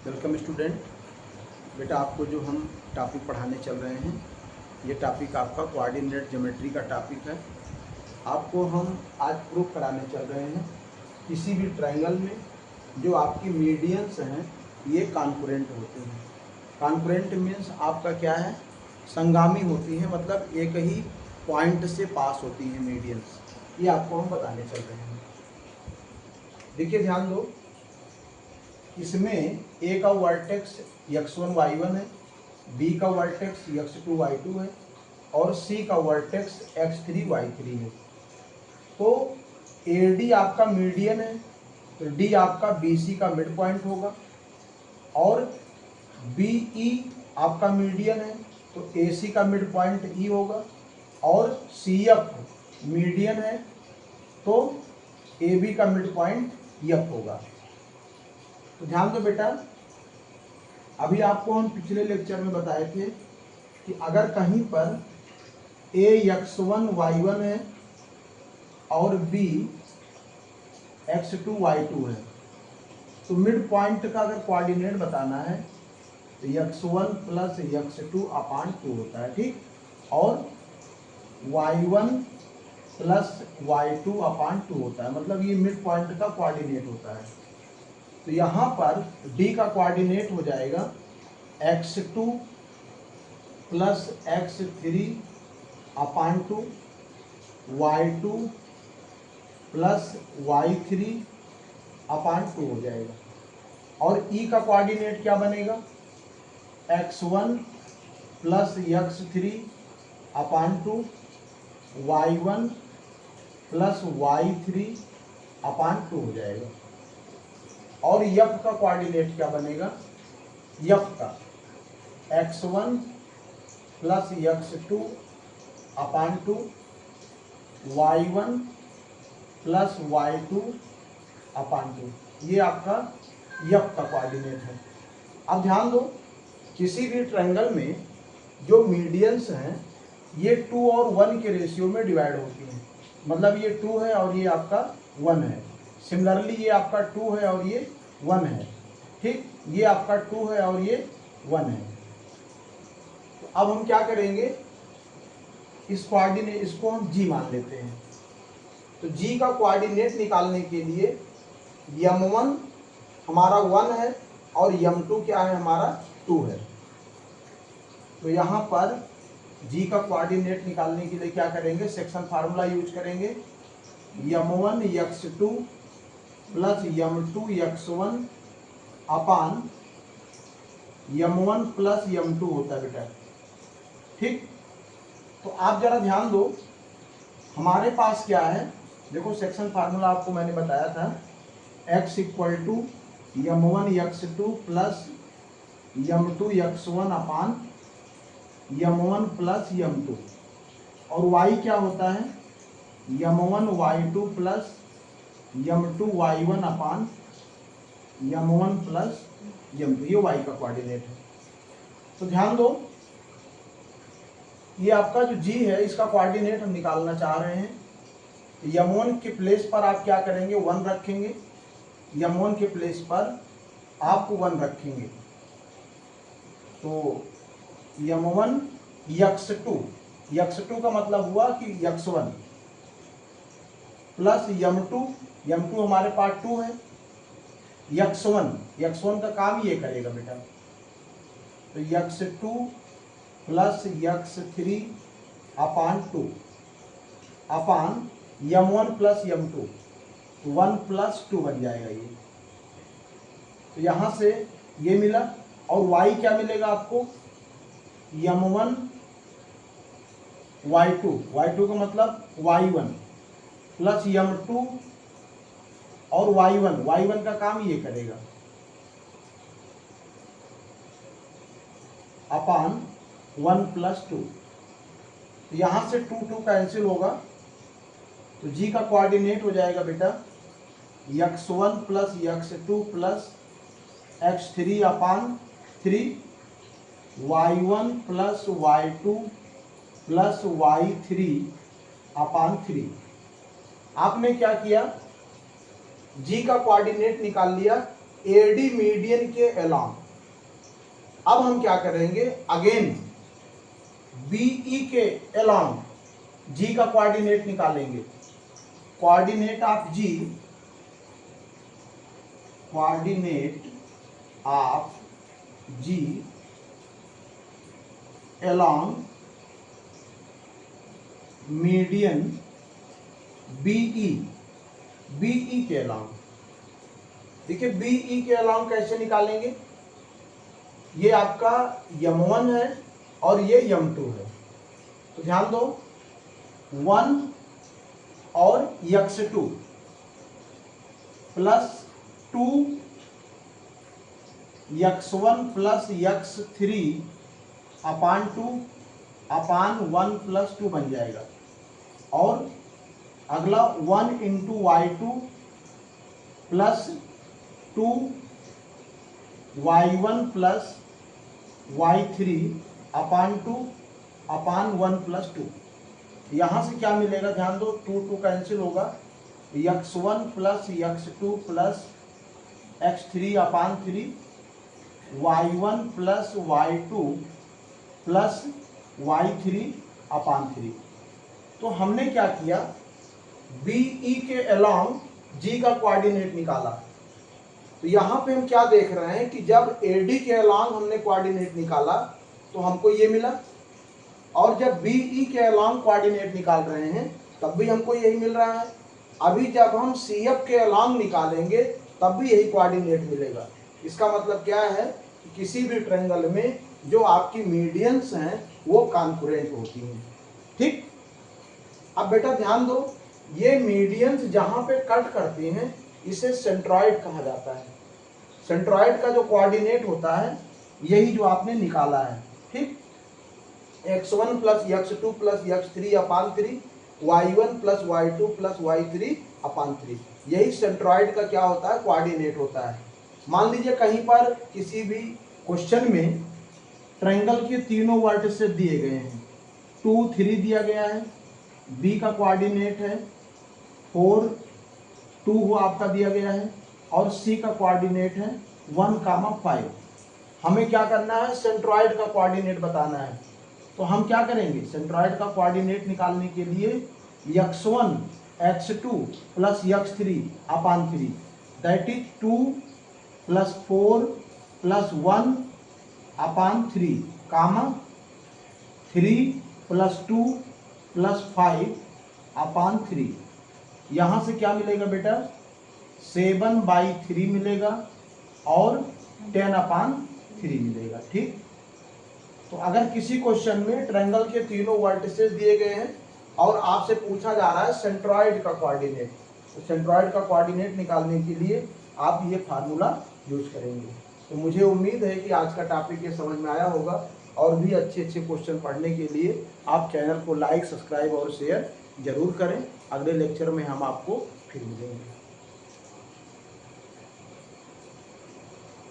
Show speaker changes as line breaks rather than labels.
Welcome student. बेटा आपको जो हम टॉपिक पढ़ाने चल रहे हैं ये टॉपिक आपका कोऑर्डिनेट ज्योमेट्री का टॉपिक है। आपको हम आज प्रूफ कराने चल रहे हैं किसी भी ट्रायंगल में जो आपकी मीडियंस हैं ये कॉन्करेंट होते हैं। कॉन्करेंट मीन्स आपका क्या है, संगामी होती है, मतलब एक ही पॉइंट से पास होती हैं मीडियंस। ये आपको हम बताने चल रहे हैं। देखिए ध्यान दो, इसमें ए का वर्टेक्स x1 y1 है, बी का वर्टेक्स x2 y2 है और सी का वर्टेक्स x3 y3 है। तो AD आपका मीडियन है, तो D आपका BC का मिड पॉइंट होगा और BE आपका मीडियन है तो AC का मिड पॉइंट E होगा और CF मीडियन है तो AB का मिड पॉइंट F होगा। तो ध्यान दो बेटा, अभी आपको हम पिछले लेक्चर में बताए थे कि अगर कहीं पर A x1 y1 है और B x2 y2 है तो मिड पॉइंट का अगर कोऑर्डिनेट बताना है तो x1 प्लस x2 अपान 2 होता है, ठीक, और y1 प्लस y2 अपान 2 होता है, मतलब ये मिड पॉइंट का कोऑर्डिनेट होता है। तो यहाँ पर D का कोऑर्डिनेट हो जाएगा x2 प्लस x3 अपान 2, y2 प्लस y3 अपान 2 हो जाएगा। और E का कोऑर्डिनेट क्या बनेगा, x1 प्लस x3 अपान 2, y1 प्लस y3 अपान 2 हो जाएगा। और F का कोऑर्डिनेट क्या बनेगा, F का x1 प्लस x2 अपान 2, y1 प्लस y2 अपान 2, ये आपका F का कोऑर्डिनेट है। अब ध्यान दो, किसी भी ट्रायंगल में जो मीडियंस हैं ये 2 और 1 के रेशियो में डिवाइड होती हैं, मतलब ये 2 है और ये आपका 1 है। सिमिलरली ये आपका 2 है और ये 1 है, ठीक, ये आपका 2 है और ये 1 है। तो अब हम क्या करेंगे, इस कोऑर्डिनेट इसको हम G मान लेते हैं। तो G का कोऑर्डिनेट निकालने के लिए m1 हमारा 1 है और m2 क्या है, हमारा 2 है। तो यहाँ पर G का कोऑर्डिनेट निकालने के लिए क्या करेंगे, सेक्शन फार्मूला यूज करेंगे, m1 x2 plus m2 x1 upon m1 plus m2 होता है बेटा, ठीक। तो आप जरा ध्यान दो, हमारे पास क्या है, देखो सेक्शन फार्मूला आपको मैंने बताया था, x equal to m1 x2 plus m2 x1 upon m1 plus m2, और y क्या होता है, m1 y2 plus m2 y1 अपान m1 प्लस m2, ये y का कोऑर्डिनेट है। तो ध्यान दो, ये आपका जो G है इसका कोऑर्डिनेट हम निकालना चाह रहे हैं। m1 के प्लेस पर आप क्या करेंगे, 1 रखेंगे, m1 के प्लेस पर आप 1 रखेंगे। तो m1 x2 का मतलब हुआ कि x1 प्लस m2 हमारे पास 2 है, x1 का काम ये करेगा बेटा, तो x2 प्लस x3 अपान 2 अपान m1 प्लस m2, 1 प्लस 2 बन जाएगा ये। तो यहाँ से ये मिला, और y क्या मिलेगा आपको, m1 y2 का मतलब y1 प्लस m2 और y1 का काम ये करेगा अपान 1 प्लस 2। यहाँ से 2 कैंसिल होगा, तो G का कोऑर्डिनेट हो जाएगा बेटा x1 plus x2 plus x3 upon 3, y1 plus y2 plus y3 अपान 3। आपने क्या किया, G का कोऑर्डिनेट निकाल लिया एडी मीडियन के अलोंग। अब हम क्या करेंगे, अगेन बीई के अलोंग जी का कोऑर्डिनेट निकालेंगे। Coordinate of G, coordinate of G along median BE, BE के अलोंग। देखिए बीई के अलोंग कैसे निकालेंगे, ये आपका m1 है और ये m2 है, तो ध्यान दो 1 और x2 plus 2 x1 plus x3 अपान 2 अपान 1 प्लस 2 बन जाएगा। और अगला 1 into y2 plus 2 y1 plus y3 अपान 2 अपान 1 प्लस 2। यहाँ से क्या मिलेगा, ध्यान दो 2 कैंसिल होगा, x1 plus x2 plus x3 upon 3, y1 plus y2 plus y3 अपान 3। तो हमने क्या किया, BE के अलोंग G का कोऑर्डिनेट निकाला। तो यहाँ पे हम क्या देख रहे हैं कि जब AD के अलोंग हमने कोऑर्डिनेट निकाला तो हमको ये मिला, और जब BE के अलोंग कोऑर्डिनेट निकाल रहे हैं तब भी हमको यही मिल रहा है। अभी जब हम CF के अलोंग निकालेंगे तब भी यही कोऑर्डिनेट मिलेगा। इसका मतलब क्या है कि किसी भी ट्रायंगल में जो आपकी मीडियंस हैं वो कॉन्करेंट होती हैं। ठीक, अब बेटा ध्यान दो, ये मीडियंस जहां पे कट करती हैं इसे सेंट्रॉइड कहा जाता है। सेंट्रॉइड का जो कोऑर्डिनेट होता है यही जो आपने निकाला है। ठीक, x1 plus x2 plus x3 upon 3, y1 plus y2 plus y3 अपान 3, यही सेंट्रॉइड का क्या होता है, कोऑर्डिनेट होता है। मान लीजिए कहीं पर किसी भी क्वेश्चन में ट्रायंगल के तीनों वर्टिसेस दिए गए हैं, 2 3 दिया गया है, B का कोऑर्डिनेट है 4 2 आपका दिया गया है, और C का कोऑर्डिनेट है 1 5। हमें क्या करना है, सेंट्रॉइड का कोऑर्डिनेट बताना है। तो हम क्या करेंगे, सेंट्रॉइड का कोऑर्डिनेट निकालने के लिए x1 x2 plus x3 upon 3, that is 2 plus 4 plus 1 upon 3 comma 3 plus 2 plus 5 upon 3। यहाँ से क्या मिलेगा बेटा, 7/3 मिलेगा और 10 अपान 3 मिलेगा। ठीक, तो अगर किसी क्वेश्चन में ट्रायंगल के तीनों वर्टिसेस दिए गए हैं और आपसे पूछा जा रहा है सेंट्रॉइड का कोऑर्डिनेट, तो सेंट्रॉइड का कोऑर्डिनेट निकालने के लिए आप ये फार्मूला यूज करेंगे। तो मुझे उम्मीद है कि आज का टॉपिक ये समझ में आया होगा, और भी अच्छे अच्छे क्वेश्चन पढ़ने के लिए आप चैनल को लाइक, सब्सक्राइब और शेयर जरूर करें। अगले लेक्चर में हम आपको फिर मिलेंगे।